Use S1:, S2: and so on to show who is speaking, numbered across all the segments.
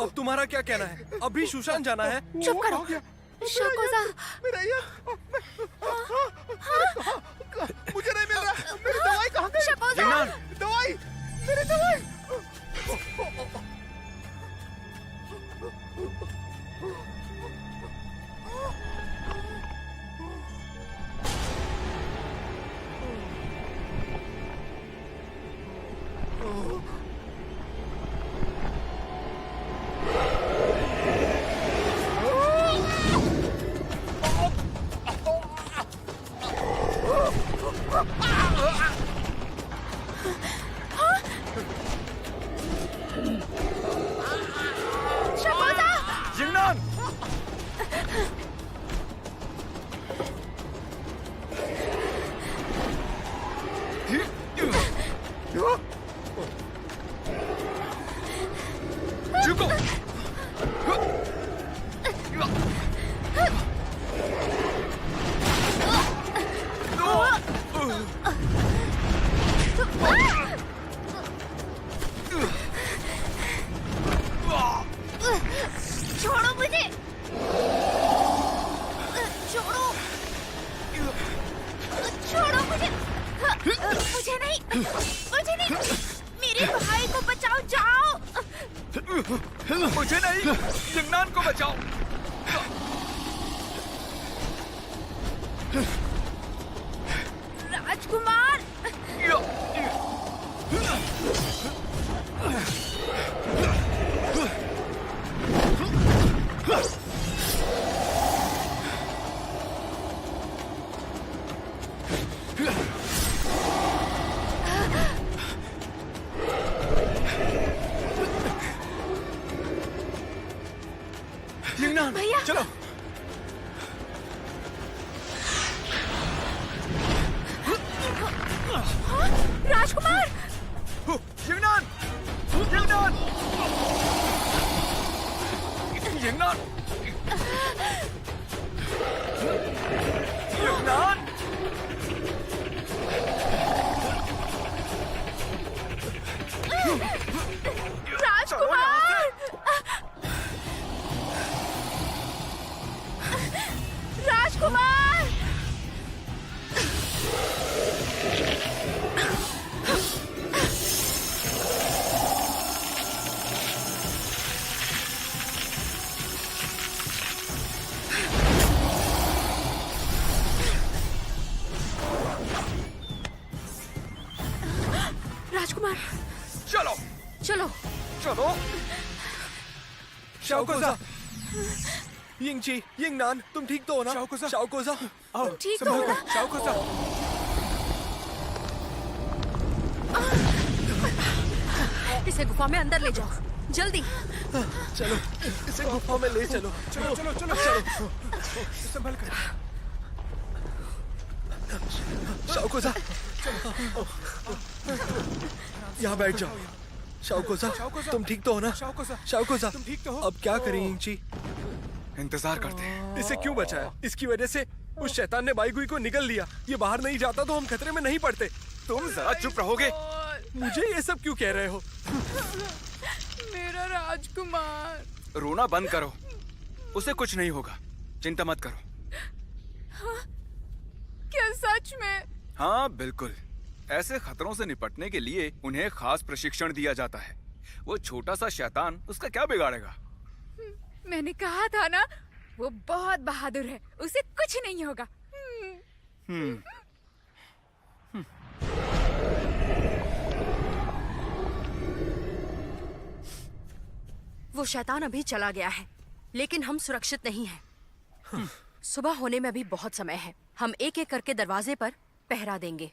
S1: अब तुम्हारा क्या कहना है? अभी सुशांत जाना है?
S2: चुप करो शाकोजा।
S3: मुझे नहीं मिल रहा। मेरी दवाई कहाँ गई?
S2: शाकोजा
S3: दवाई, मेरी दवाई।
S1: जिंगनान! झुको!
S2: छोड़ो मुझे, छोड़ो, छोड़ो मुझे, मुझे नहीं, मेरे भाई को बचाओ, जाओ।
S1: मुझे नहीं, जिंगनान को बचाओ।
S2: राजकुमार,
S1: जिंगनान,
S2: भैया।
S1: चलो।
S2: राजकुमार,
S1: जिंगनान! जिंगनान! जिंगनान! जिंगनान!
S2: राजकुमार, राजकुमार, राजकुमार,
S1: चलो!
S2: चलो।
S1: चलो! शाओकोजा! यिंगची, यिंगनान, तुम ठीक तो हो ना?
S3: शाओकोजा!
S1: शाओकोजा!
S3: आओ,
S2: ठीक तो हो ना?
S3: शाओकोजा।
S2: इसे गुफा में अंदर ले जाओ, जल्दी।
S1: चलो, इसे गुफा में ले चलो।
S3: चलो चलो चलो चलो, संभल कर।
S1: शाओकोजा! यहाँ बैठ जाओ। शाओकोजा, तुम ठीक तो हो ना?
S3: शाओकोजा,
S1: शाओकोजा,
S3: तुम ठीक तो हो?
S1: अब क्या करें यिंगची?
S4: इंतजार करते हैं।
S1: इसे क्यों बचाया? इसकी वजह से उस शैतान ने बाईगुई को निगल लिया। ये बाहर नहीं जाता तो हम खतरे में नहीं पड़ते।
S4: तुम जरा चुप रहोगे?
S1: मुझे ये सब क्यों कह रहे हो?
S2: मेरा राजकुमार।
S4: रोना बंद करो, उसे कुछ नहीं होगा, चिंता मत करो।
S2: क्या सच में?
S4: हाँ बिल्कुल, ऐसे खतरों से निपटने के लिए उन्हें खास प्रशिक्षण दिया जाता है। वो छोटा सा शैतान उसका क्या बिगाड़ेगा?
S2: मैंने कहा था ना, वो बहुत बहादुर है, उसे कुछ नहीं होगा। वो शैतान अभी चला गया है, लेकिन हम सुरक्षित नहीं हैं। सुबह होने में अभी बहुत समय है। हम एक एक करके दरवाजे पर पहरा देंगे।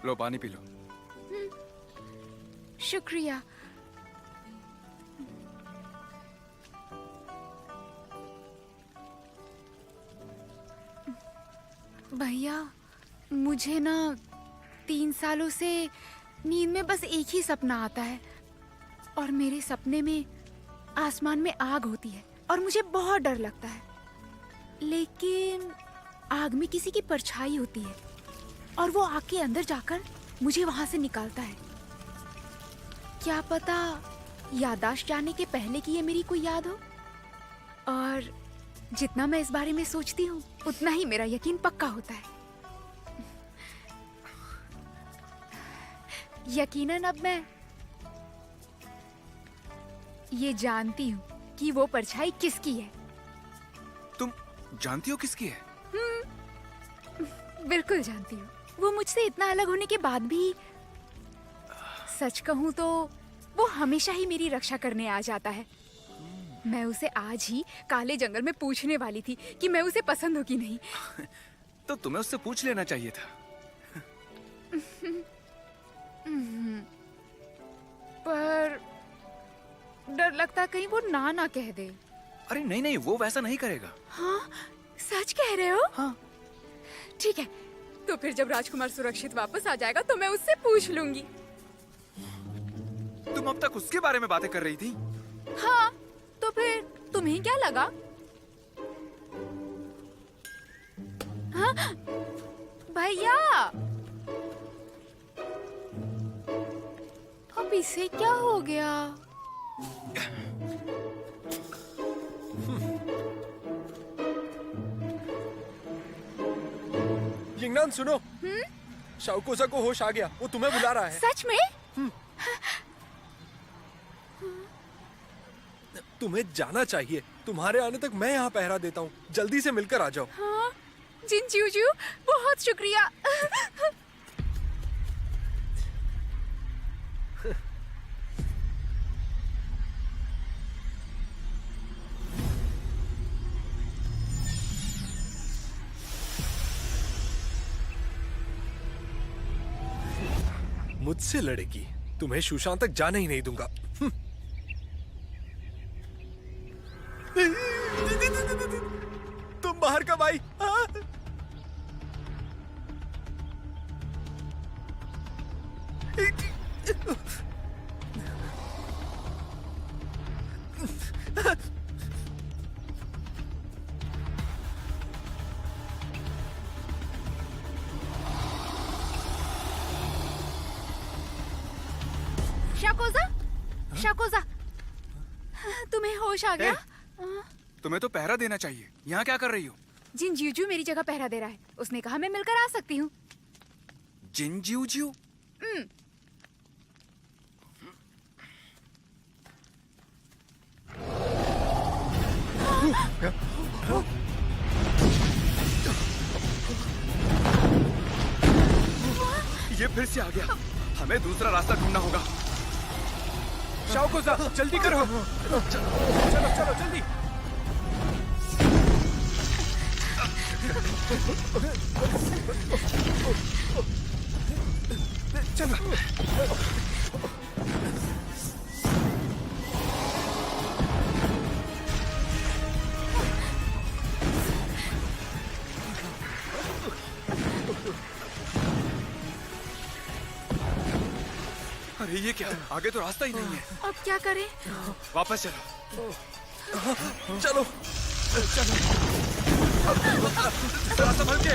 S4: लो पानी पी लो।
S5: शुक्रिया। भैया, मुझे ना 3 सालों से नींद में बस एक ही सपना आता है और मेरे सपने में आसमान में आग होती है और मुझे बहुत डर लगता है। लेकिन आग में किसी की परछाई होती है और वो आग के अंदर जाकर मुझे वहां से निकालता है। क्या पता याददाश्त जाने के पहले की ये मेरी कोई याद हो। और जितना मैं इस बारे में सोचती हूँ उतना ही मेरा यकीन पक्का होता है। यकीनन अब मैं ये जानती हूँ कि वो परछाई किसकी है।
S4: तुम जानती हो किसकी है?
S5: बिल्कुल जानती हूँ। वो मुझसे इतना अलग होने के बाद भी, सच कहूँ तो वो हमेशा ही मेरी रक्षा करने आ जाता है। मैं उसे आज ही काले जंगल में पूछने वाली थी कि मैं उसे पसंद हूँ कि नहीं।
S4: तो तुम्हें उससे पूछ लेना चाहिए था।
S5: पर डर लगता कहीं वो ना कह दे।
S4: अरे नहीं नहीं, वो वैसा नहीं करेगा।
S5: हाँ, सच कह रहे हो?
S4: हाँ।
S5: ठीक है, तो फिर जब राजकुमार सुरक्षित वापस आ जाएगा तो मैं उससे पूछ लूंगी।
S4: तुम अब तक उसके बारे में बातें कर रही थी।
S5: हाँ, तो फिर तुम्हें क्या लगा? हाँ? भैया, अब इसे क्या हो गया?
S1: यिंगनान सुनो। शाओकोजा को होश आ गया, वो तुम्हें बुला रहा है।
S5: सच में?
S1: तुम्हें जाना चाहिए। तुम्हारे आने तक मैं यहाँ पहरा देता हूँ। जल्दी से मिलकर आ जाओ।
S5: हाँ, जिनजूजू, बहुत शुक्रिया।
S1: मुझसे लड़ेगी, तुम्हें शूशान तक जाने ही नहीं दूंगा। तुम बाहर कब आई? हाँ?
S5: शाकोजा, शाकोजा, तुम्हें होश आ गया?
S4: तुम्हें तो पहरा देना चाहिए। यहाँ क्या कर रही हो?
S5: जिनजूजू मेरी जगह पहरा दे रहा है। उसने कहा मैं मिलकर आ सकती हूँ।
S4: जिनजूजू? ये फिर से आ गया। हमें दूसरा रास्ता ढूंढना होगा।
S1: शाओकोजा, जल्दी करो। चलो चलो जल्दी। चलो।
S4: अरे ये क्या? आगे तो रास्ता ही नहीं है।
S5: अब क्या करें?
S4: वापस चलो।
S1: चलो चलो।
S4: जरा संभल के।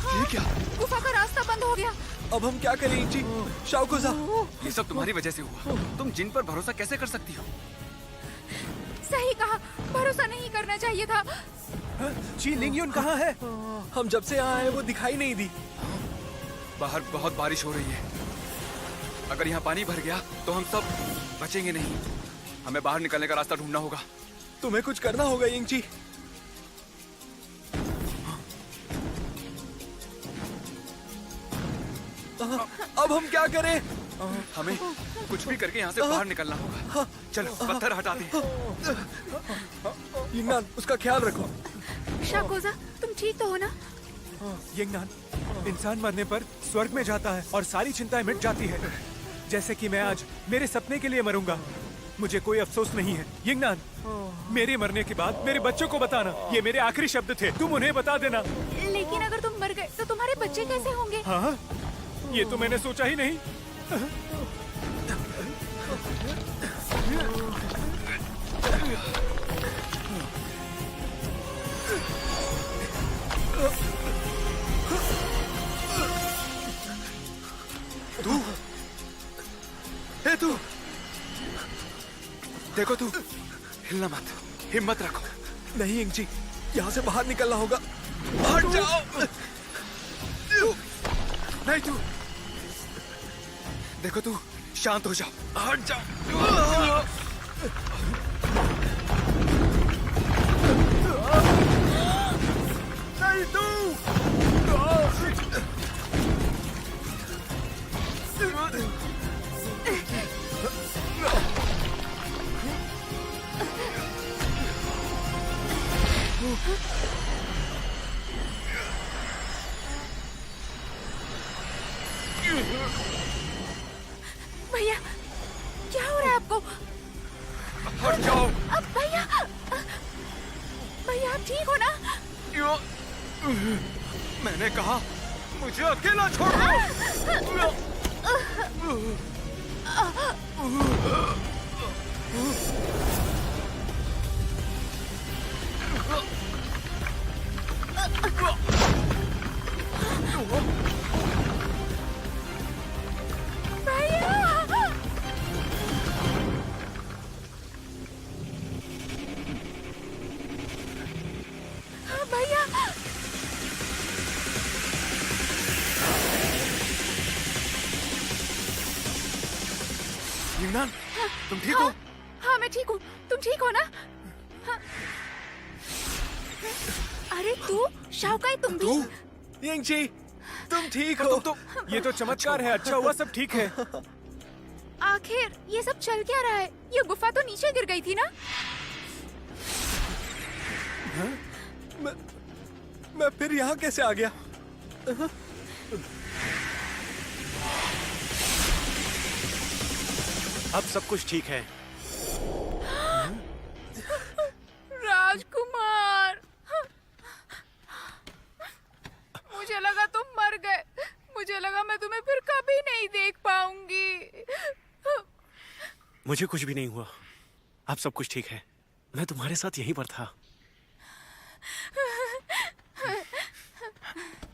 S4: ये क्या?
S5: गुफा का रास्ता बंद हो गया।
S1: अब हम क्या करें इंची? शाओकोजा,
S4: ये सब तुम्हारी वजह से हुआ। तुम जिन पर भरोसा कैसे कर सकती हो?
S5: सही कहा, भरोसा नहीं करना चाहिए था।
S1: जी लिंगयुन कहाँ है? हम जब से यहाँ आए वो दिखाई नहीं दी।
S4: बाहर बहुत बारिश हो रही है। अगर यहाँ पानी भर गया तो हम सब बचेंगे नहीं। हमें बाहर निकलने का रास्ता ढूंढना होगा।
S1: तुम्हें कुछ करना होगा यिंगची। अब हम क्या करें?
S4: हमें कुछ भी करके यहाँ से बाहर निकलना होगा। चलो पत्थर हटाते हैं।
S1: यिंगनान, उसका ख्याल रखो।
S5: शाकोजा, तुम ठीक तो हो ना?
S3: यंगनान, इंसान मरने पर स्वर्ग में जाता है और सारी चिंताएं मिट जाती है। जैसे कि मैं आज मेरे सपने के लिए मरूंगा। मुझे कोई अफसोस नहीं है। यंगनान, मेरे मरने के बाद मेरे बच्चों को बताना। ये मेरे आखिरी शब्द थे, तुम उन्हें बता देना।
S5: लेकिन अगर तुम मर गए तो तुम्हारे बच्चे कैसे होंगे?
S3: हाँ, ये तो मैंने सोचा ही नहीं।
S4: तू देखो, तू हिलना मत, हिम्मत रखो।
S1: नहीं इंग जी, यहाँ से बाहर निकलना होगा। हट जाओ।
S4: नहीं, तू देखो, तू शांत हो जाओ। हट जाओ।
S1: नहीं तू।
S5: भैया, क्या हो रहा है आपको?
S4: हट जाओ।
S5: अब भैया, भैया आप ठीक हो ना?
S4: मैंने कहा मुझे अकेला छोड़ दो।
S5: भैया,
S4: यंगनान, तुम ठीक हो?
S5: हाँ मैं ठीक हूँ। तुम ठीक हो ना? हाँ। अरे तू शाओकाई, तुम भी?
S1: यंग जी, तुम ठीक हो?
S3: ये तो चमत्कार है। अच्छा हुआ सब ठीक है।
S5: आखिर ये सब चल क्या रहा है? ये गुफा तो नीचे गिर गई थी ना?
S1: मैं फिर यहाँ कैसे आ गया?
S3: अब सब कुछ ठीक है।
S5: राजकुमार, मुझे लगा तुम मर गए। मुझे लगा मैं तुम्हें फिर कभी नहीं देख पाऊंगी।
S6: मुझे कुछ भी नहीं हुआ। अब सब कुछ ठीक है। मैं तुम्हारे साथ यहीं पर था।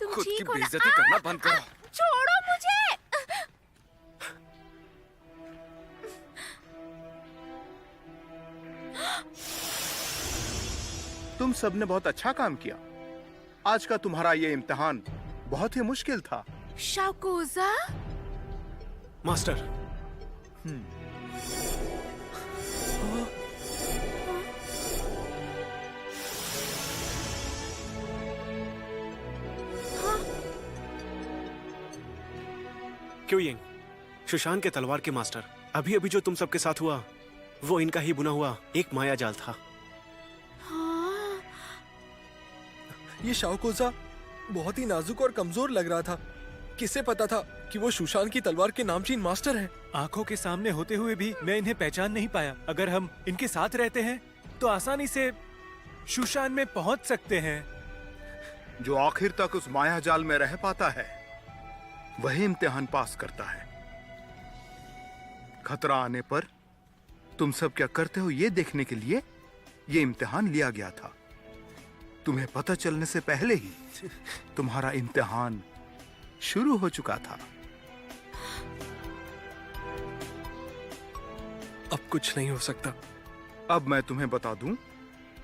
S5: तुम
S4: खुद की
S5: ठीक हो ना?
S4: बेइज्जती करना बंद करो।
S5: छोड़ो मुझे।
S7: तुम सबने बहुत अच्छा काम किया। आज का तुम्हारा ये इम्तिहान बहुत ही मुश्किल था।
S5: शाकोजा,
S6: मास्टर, क्यों यंग? सुशांत के तलवार के मास्टर, अभी अभी जो तुम सबके साथ हुआ वो इनका ही बुना हुआ एक माया जाल था।
S5: हाँ,
S1: ये शाओकोजा बहुत ही नाजुक और कमजोर लग रहा था। किसे पता था कि वो सुशांत की तलवार के नामचीन मास्टर हैं?
S3: आंखों के सामने होते हुए भी मैं इन्हें पहचान नहीं पाया। अगर हम इनके साथ रहते हैं तो आसानी से शुशान में पहुंच सकते हैं।
S7: जो आखिर तक उस माया जाल में रह पाता है वही इम्तिहान पास करता है। खतरा आने पर तुम सब क्या करते हो ये देखने के लिए ये इम्तिहान लिया गया था। तुम्हें पता चलने से पहले ही तुम्हारा इम्तिहान शुरू हो चुका था।
S1: अब कुछ नहीं हो सकता।
S7: अब मैं तुम्हें बता दूं,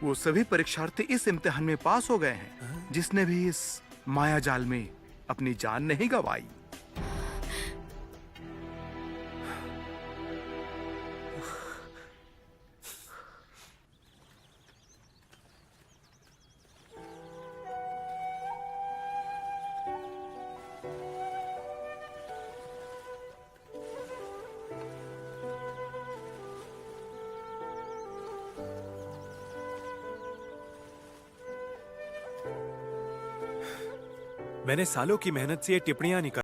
S7: वो सभी परीक्षार्थी इस इम्तिहान में पास हो गए हैं जिसने भी इस माया जाल में अपनी जान नहीं गंवाई।
S3: मैंने सालों की मेहनत से ये टिप्पणियां निकाली